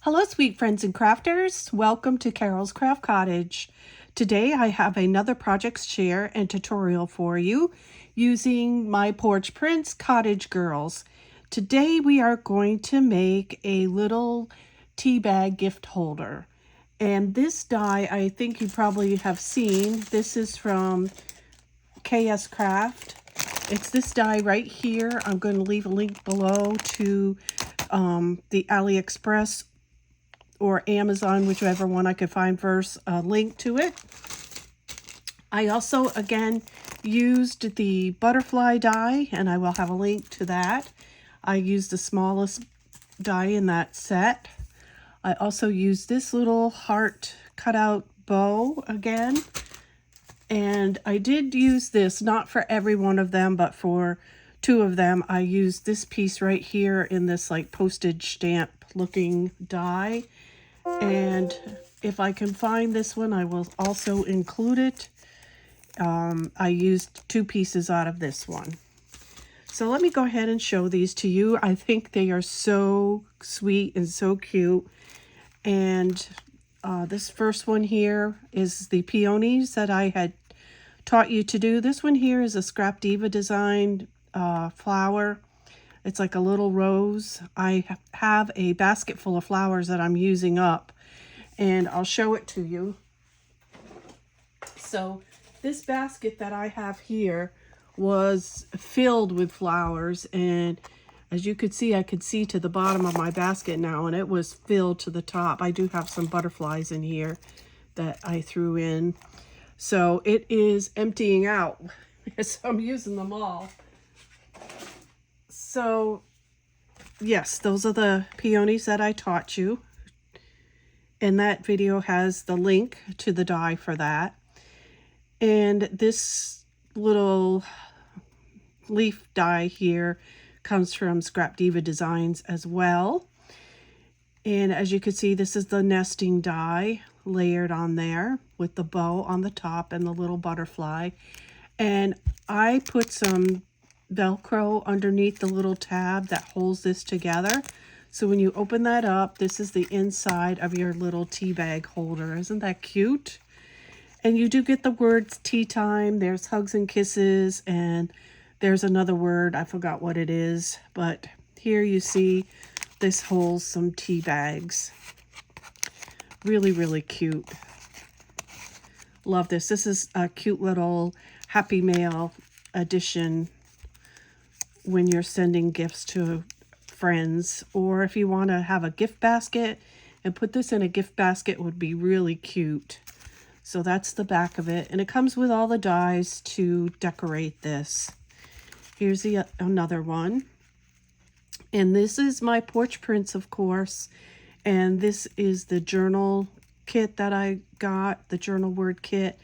Hello, sweet friends and crafters. Welcome to Carol's Craft Cottage. Today I have another project share and tutorial for you using my Porch prints, Cottage Girls. Today we are going to make a little tea bag gift holder. And this die, I think you probably have seen. This is from KSCraft. It's this die right here. I'm going to leave a link below to the AliExpress or Amazon, whichever one I could find first, a link to it. I also, again, used the butterfly die, and I will have a link to that. I used the smallest die in that set. I also used this little heart cutout bow again. And I did use this, not for every one of them, but for two of them. I used this piece right here in this like postage stamp looking die. And if I can find this one, I will also include it. I used two pieces out of this one. So let me go ahead and show these to you. I think they are so sweet and so cute. And this first one here is the peonies that I had taught you to do. This one here is a Scrap Diva designed flower. It's like a little rose. I have a basket full of flowers that I'm using up, and I'll show it to you. So this basket that I have here was filled with flowers, and as you could see, I could see to the bottom of my basket now, and it was filled to the top. I do have some butterflies in here that I threw in. So it is emptying out. So I'm using them all. So yes, those are the peonies that I taught you. And that video has the link to the die for that. And this little leaf die here comes from Scrap Diva Designs as well. And as you can see, this is the nesting die layered on there with the bow on the top and the little butterfly. And I put some Velcro underneath the little tab that holds this together. So when you open that up, this is the inside of your little tea bag holder. Isn't that cute? And you do get the words tea time. There's hugs and kisses, and there's another word. I forgot what it is, but here you see this holds some tea bags. Really, really cute. Love this. This is a cute little Happy Mail edition when you're sending gifts to friends, or if you want to have a gift basket and put this in a gift basket, would be really cute. So that's the back of it, and it comes with all the dies to decorate this. Here's another one, and this is my Porch prints, of course, and this is the journal kit that I got, the journal word kit.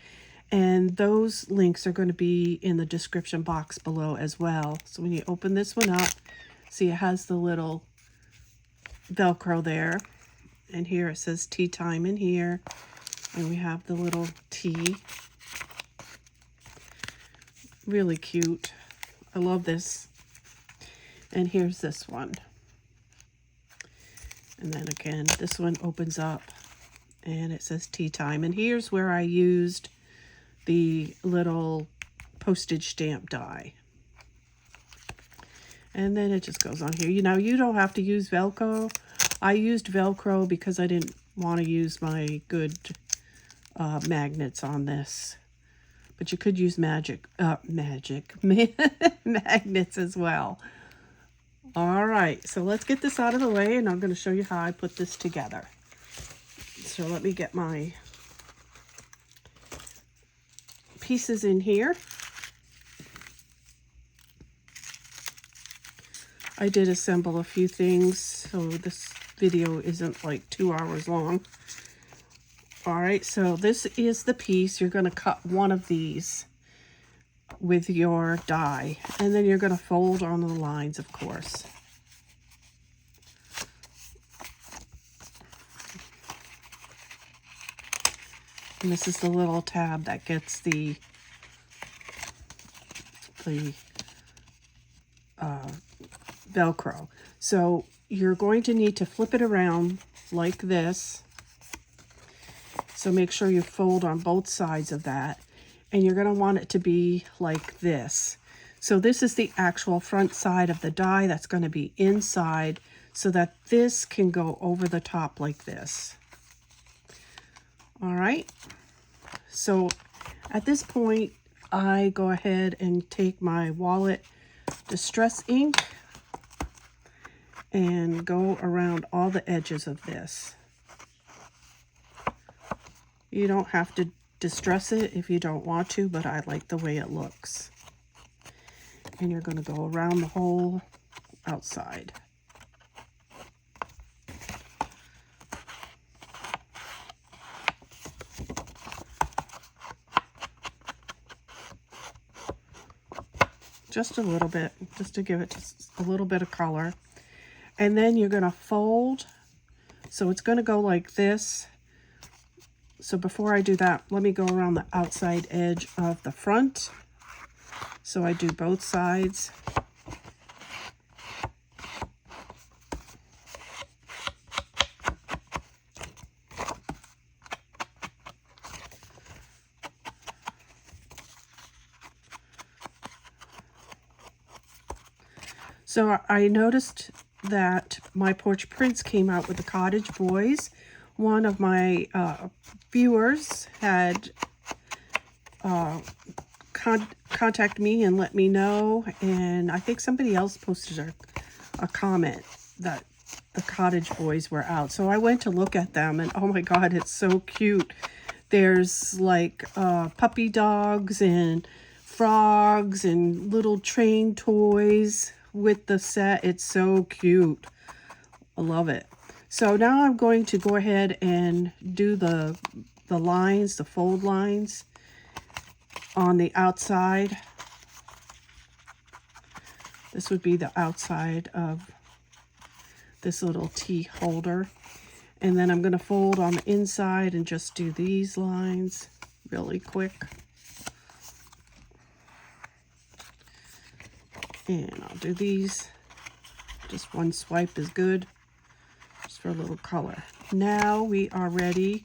And those links are going to be in the description box below as well. So when you open this one up, see it has the little Velcro there. And here it says tea time in here. And we have the little tea. Really cute. I love this. And here's this one. And then again, this one opens up and it says tea time. And here's where I used the little postage stamp die. And then it just goes on here. You know, you don't have to use Velcro. I used Velcro because I didn't want to use my good magnets on this. But you could use magnets as well. All right, so let's get this out of the way, and I'm going to show you how I put this together. So let me get my pieces in here. I did assemble a few things, so this video isn't like 2 hours long. All right, so this is the piece. You're going to cut one of these with your die, and then you're going to fold on the lines, of course. And this is the little tab that gets the Velcro. So you're going to need to flip it around like this. So make sure you fold on both sides of that. And you're going to want it to be like this. So this is the actual front side of the die that's going to be inside, so that this can go over the top like this. All right. So at this point, I go ahead and take my Wallet Distress ink and go around all the edges of this. You don't have to distress it if you don't want to, but I like the way it looks. And you're going to go around the whole outside. Just a little bit, just to give it just a little bit of color. And then you're going to fold. So it's going to go like this. So before I do that, let me go around the outside edge of the front. So I do both sides. So I noticed that my Porch Prints came out with the Cottage Boys. One of my viewers had contact me and let me know, and I think somebody else posted a comment that the Cottage Boys were out. So I went to look at them, and oh my god, it's so cute. There's like puppy dogs and frogs and little train toys with the set. It's so cute. I love it. So now I'm going to go ahead and do the lines, the fold lines on the outside. This would be the outside of this little tea holder. And then I'm going to fold on the inside and just do these lines really quick. And I'll do these. Just one swipe is good, just for a little color. Now we are ready.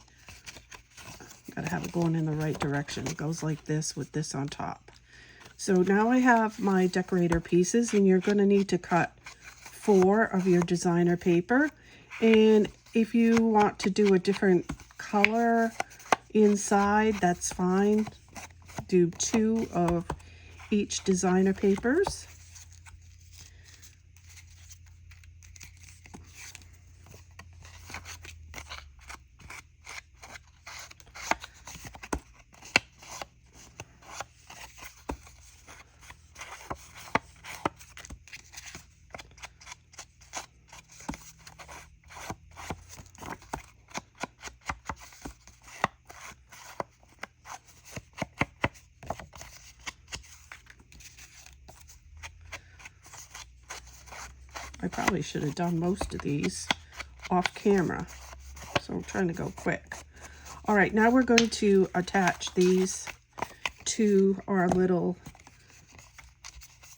Gotta have it going in the right direction. It goes like this with this on top. So now I have my decorator pieces, and you're going to need to cut 4 of your designer paper. And if you want to do a different color inside, that's fine. Do 2 of each designer papers. I probably should have done most of these off camera, so I'm trying to go quick. All right, now we're going to attach these to our little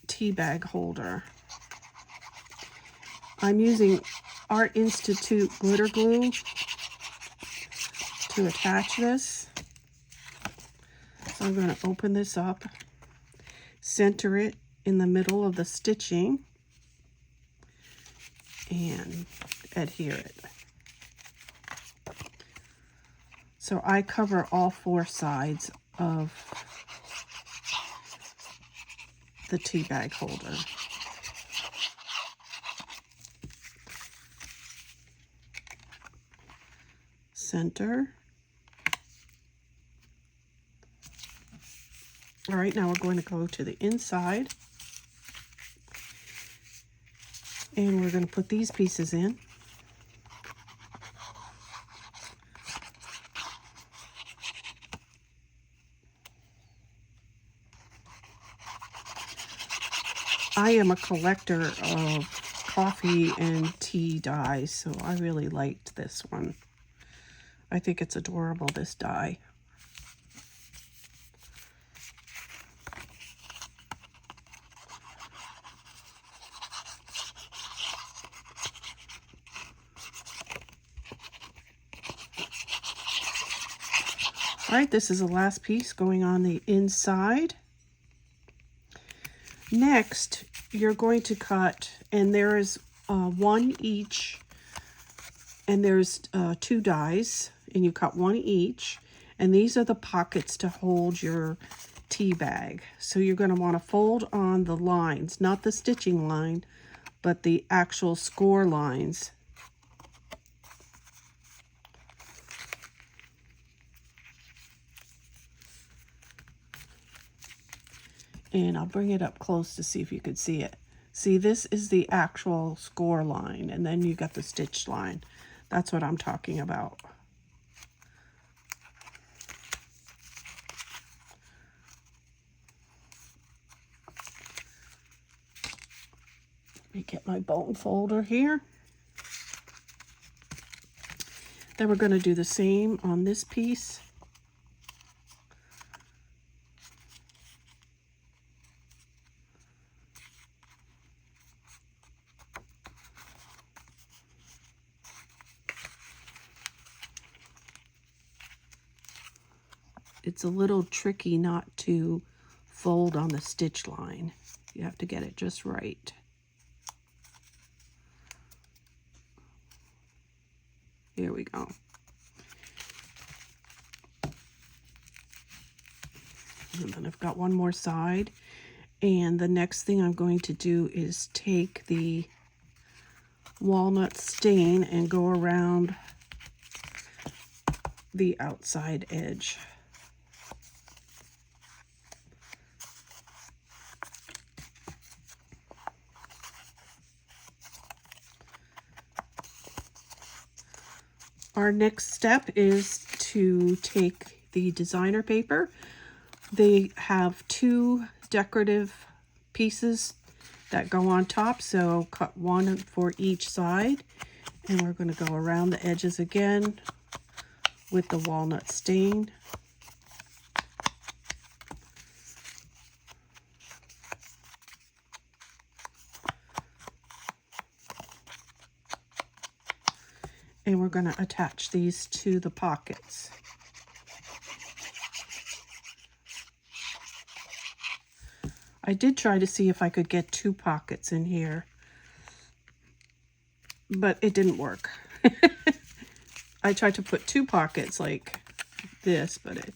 tea bag holder. I'm using Art Institute glitter glue to attach this. So I'm going to open this up, center it in the middle of the stitching, and adhere it. So I cover all 4 sides of the tea bag holder. Center. All right, now we're going to go to the inside. And we're going to put these pieces in. I am a collector of coffee and tea dies, so I really liked this one. I think it's adorable, this die. All right, this is the last piece going on the inside. Next, you're going to cut, and there is one each, and there's 2 dies, and you cut 1 each, and these are the pockets to hold your tea bag. So you're going to want to fold on the lines, not the stitching line, but the actual score lines. And I'll bring it up close to see if you could see it. See, this is the actual score line, and then you got the stitch line. That's what I'm talking about. Let me get my bone folder here. Then we're going to do the same on this piece. It's a little tricky not to fold on the stitch line. You have to get it just right. Here we go. And then I've got one more side. And the next thing I'm going to do is take the walnut stain and go around the outside edge. Our next step is to take the designer paper. They have 2 decorative pieces that go on top, so cut 1 for each side. And we're going to go around the edges again with the walnut stain. And we're going to attach these to the pockets. I did try to see if I could get 2 pockets in here, but it didn't work. I tried to put 2 pockets like this, but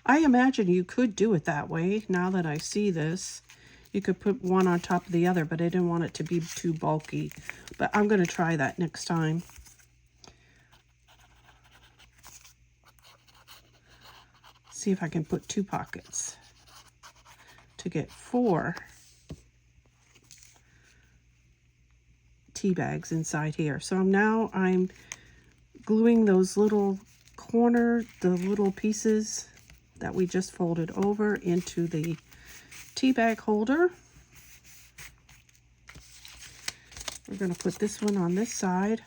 I imagine you could do it that way. Now that I see this, you could put one on top of the other, but I didn't want it to be too bulky. But I'm going to try that next time. See if I can put 2 pockets to get 4 tea bags inside here. So now I'm gluing those little the little pieces that we just folded over into the tea bag holder. We're going to put this one on this side.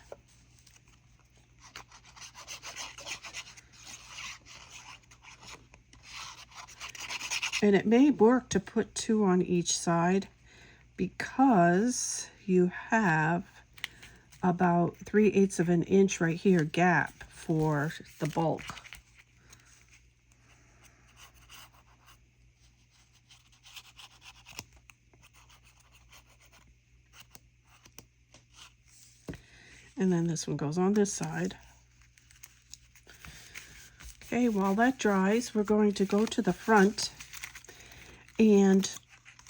And it may work to put 2 on each side because you have about 3/8 of an inch right here gap for the bulk. And then this one goes on this side. Okay, while that dries, we're going to go to the front. And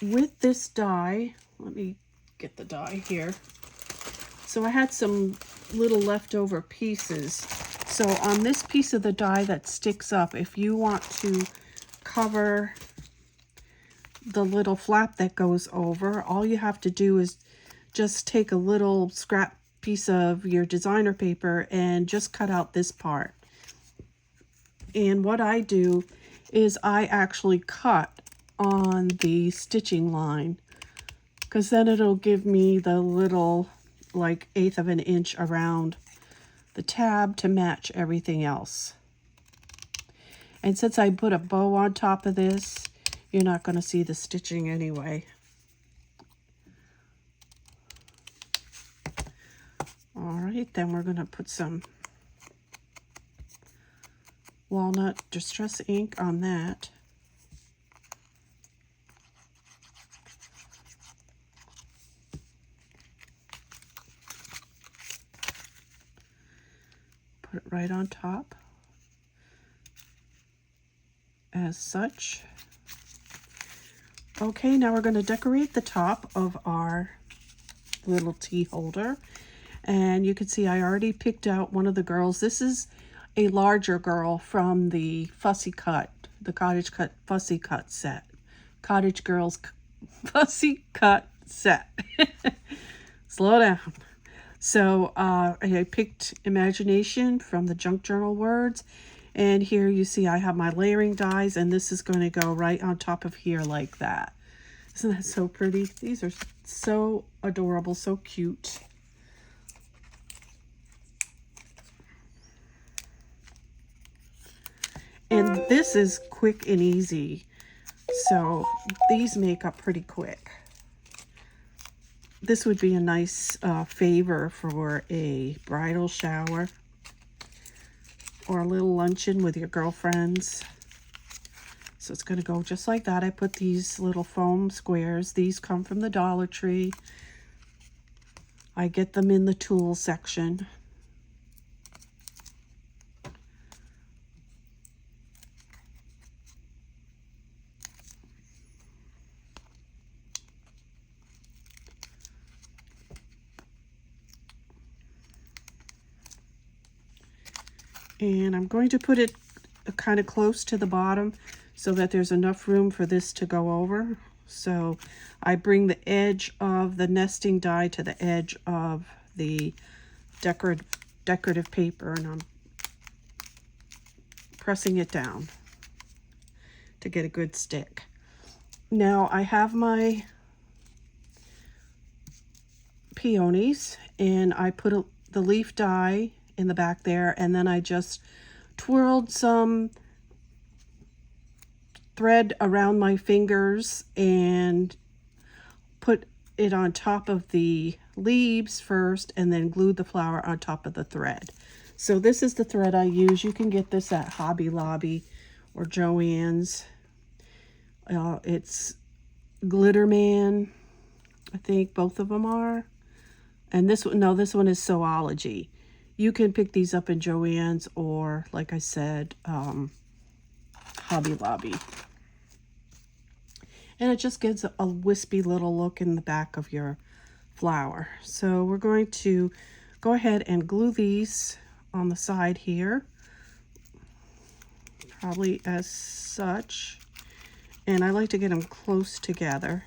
with this die, let me get the die here. So I had some little leftover pieces. So on this piece of the die that sticks up, if you want to cover the little flap that goes over, all you have to do is just take a little scrap piece of your designer paper and just cut out this part. And what I do is I actually cut on the stitching line, because then it'll give me the little like 1/8 of an inch around the tab to match everything else. And since I put a bow on top of this, you're not going to see the stitching anyway. All right, then we're going to put some walnut distress ink on that. Put it right on top as such. Okay, now we're going to decorate the top of our little tea holder. And you can see I already picked out one of the girls. This is a larger girl from the Fussy Cut, the Cottage Cut Fussy Cut set. Cottage Girls Fussy Cut set. Slow down. So I picked Imagination from the Junk Journal Words. And here you see I have my layering dies, and this is going to go right on top of here like that. Isn't that so pretty? These are so adorable, so cute. And this is quick and easy. So these make up pretty quick. This would be a nice favor for a bridal shower or a little luncheon with your girlfriends. So it's going to go just like that. I put these little foam squares. These come from the Dollar Tree. I get them in the tool section. And I'm going to put it kind of close to the bottom so that there's enough room for this to go over. So I bring the edge of the nesting die to the edge of the decorative paper, and I'm pressing it down to get a good stick. Now I have my peonies, and I put the leaf die in the back there, and then I just twirled some thread around my fingers and put it on top of the leaves first, and then glued the flower on top of the thread. So this is the thread I use. You can get this at Hobby Lobby or Joann's. It's Glitterman, I think both of them are. And this one, no, this one is Soology. You can pick these up in Joann's or, like I said, Hobby Lobby. And it just gives a wispy little look in the back of your flower. So we're going to go ahead and glue these on the side here, probably as such. And I like to get them close together,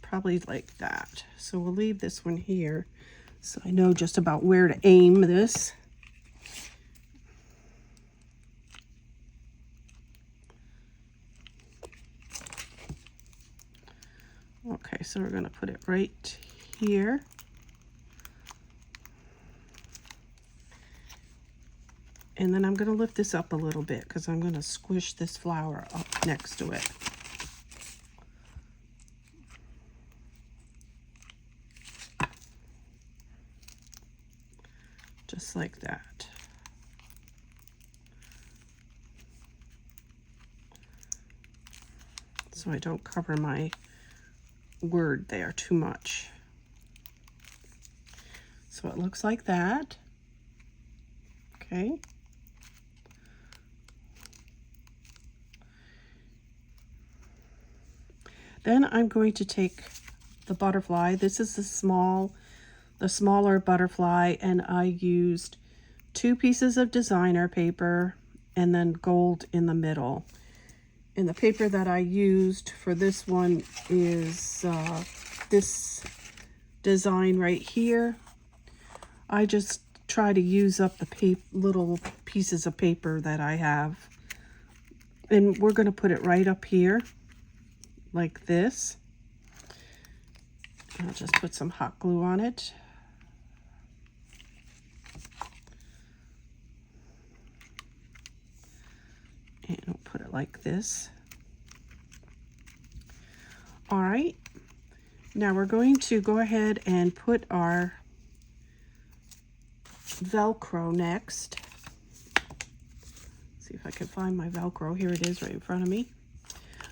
probably like that. So we'll leave this one here so I know just about where to aim this. Okay, so we're going to put it right here. And then I'm going to lift this up a little bit because I'm going to squish this flower up next to it. Just like that. So I don't cover my word there too much. So it looks like that. Okay. Then I'm going to take the butterfly. This is the smaller butterfly, and I used 2 pieces of designer paper and then gold in the middle. And the paper that I used for this one is this design right here. I just try to use up the little pieces of paper that I have. And we're going to put it right up here like this. I'll just put some hot glue on it. And we'll put it like this. All right. Now we're going to go ahead and put our Velcro next. See if I can find my Velcro. Here it is right in front of me.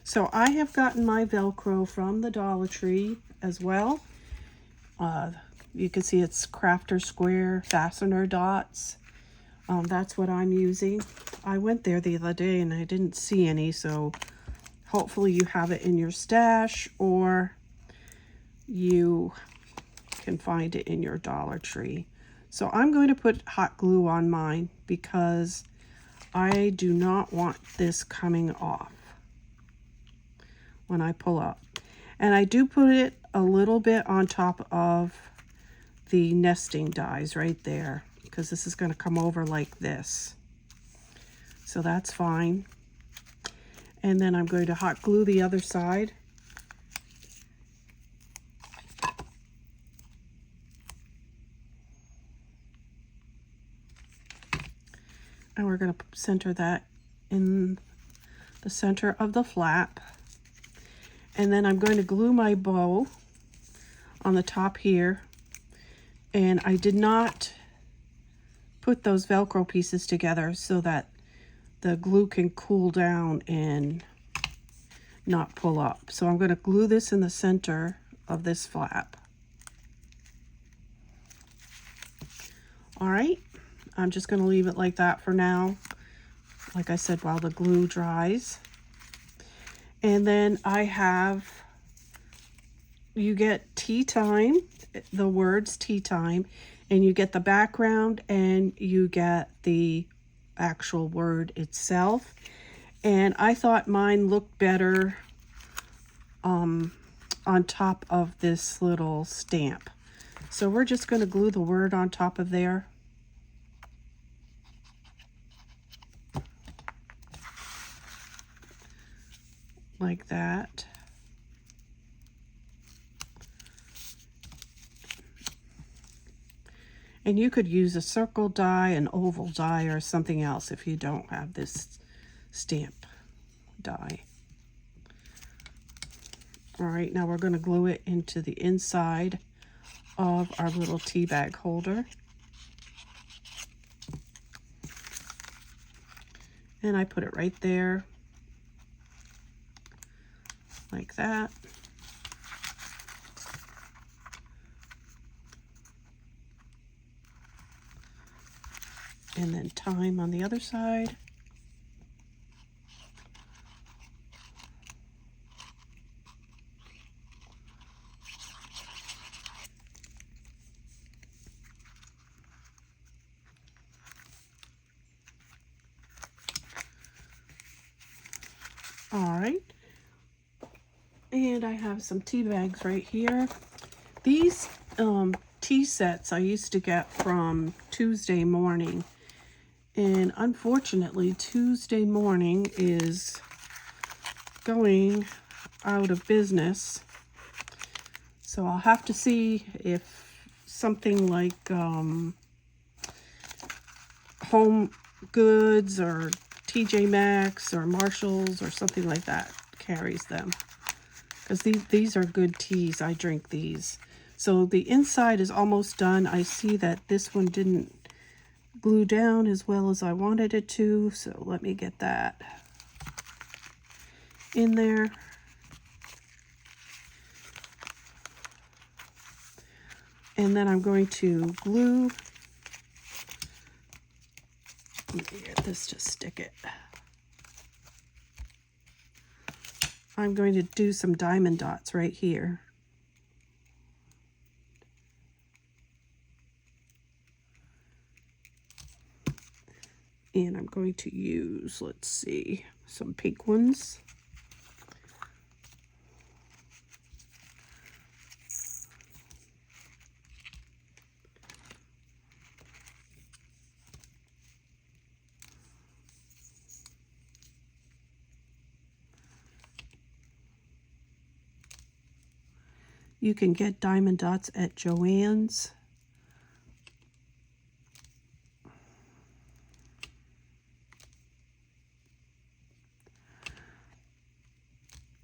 So I have gotten my Velcro from the Dollar Tree as well. You can see it's crafter square fastener dots. That's what I'm using. I went there the other day and I didn't see any, so hopefully you have it in your stash or you can find it in your Dollar Tree. So I'm going to put hot glue on mine because I do not want this coming off when I pull up. And I do put it a little bit on top of the nesting dies right there because this is going to come over like this. So that's fine. And then I'm going to hot glue the other side. And we're going to center that in the center of the flap. And then I'm going to glue my bow on the top here. And I did not put those Velcro pieces together so that the glue can cool down and not pull up. So I'm going to glue this in the center of this flap. All right. I'm just going to leave it like that for now, like I said, while the glue dries. And then I have, you get tea time, the words tea time, and you get the background and you get the actual word itself. And I thought mine looked better on top of this little stamp. So we're just going to glue the word on top of there. Like that. And you could use a circle die, an oval die, or something else if you don't have this stamp die. All right, now we're going to glue it into the inside of our little tea bag holder. And I put it right there. Like that. And then time on the other side. All right. And I have some tea bags right here. These tea sets I used to get from Tuesday Morning. And unfortunately, Tuesday Morning is going out of business. So I'll have to see if something like Home Goods or TJ Maxx or Marshalls or something like that carries them. Because these are good teas. I drink these. So the inside is almost done. I see that this one didn't glue down as well as I wanted it to. So let me get that in there. And then I'm going to glue. Let me get this to stick it. I'm going to do some diamond dots right here. And I'm going to use, let's see, some pink ones. You can get diamond dots at Joann's.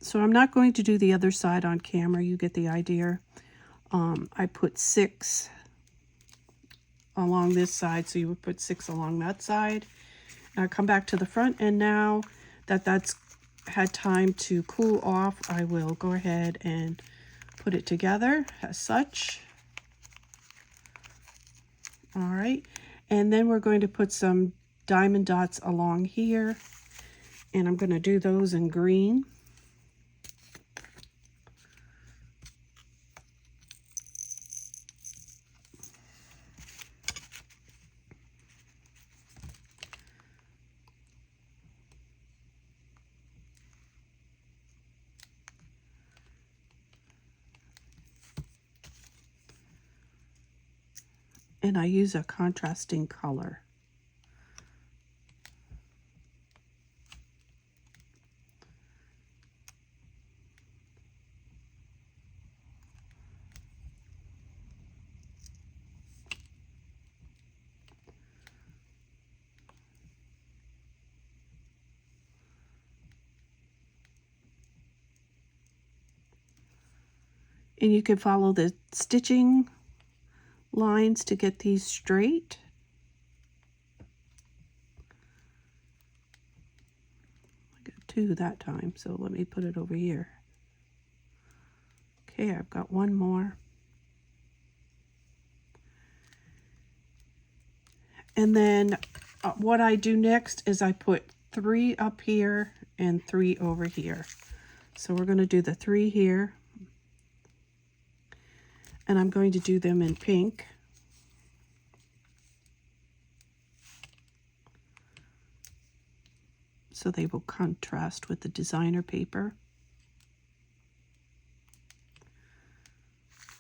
So I'm not going to do the other side on camera. You get the idea. I put 6 along this side, so you would put 6 along that side. Now come back to the front, and now that that's had time to cool off, I will go ahead and put it together as such. All right, and then we're going to put some diamond dots along here, and I'm going to do those in green. And I use a contrasting color. And you can follow the stitching lines to get these straight. I got 2 that time, so let me put it over here. Okay, I've got 1 more. And then what I do next is I put 3 up here and 3 over here. So we're going to do the 3 here. And I'm going to do them in pink. So they will contrast with the designer paper.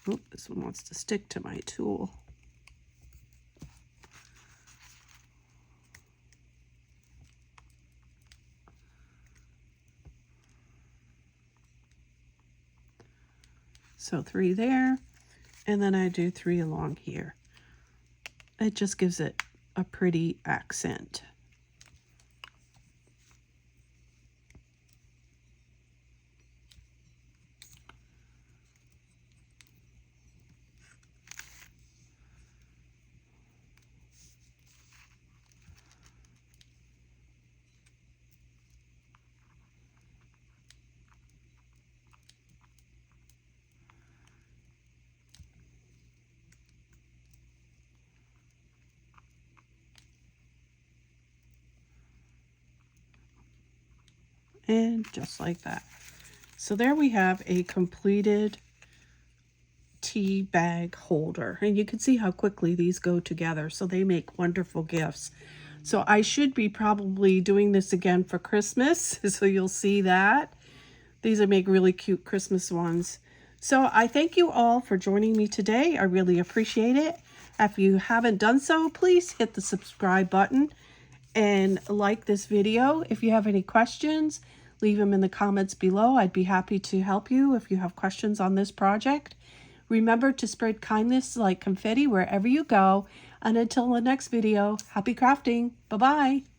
Oh, this one wants to stick to my tool. So 3 there. And then I do 3 along here. It just gives it a pretty accent. And just like that. So there we have a completed tea bag holder. And you can see how quickly these go together. So they make wonderful gifts. So I should be probably doing this again for Christmas. So you'll see that. These make really cute Christmas ones. So I thank you all for joining me today. I really appreciate it. If you haven't done so, please hit the subscribe button and like this video. If you have any questions, leave them in the comments below. I'd be happy to help you if you have questions on this project. Remember to spread kindness like confetti wherever you go. And until the next video, happy crafting. Bye-bye.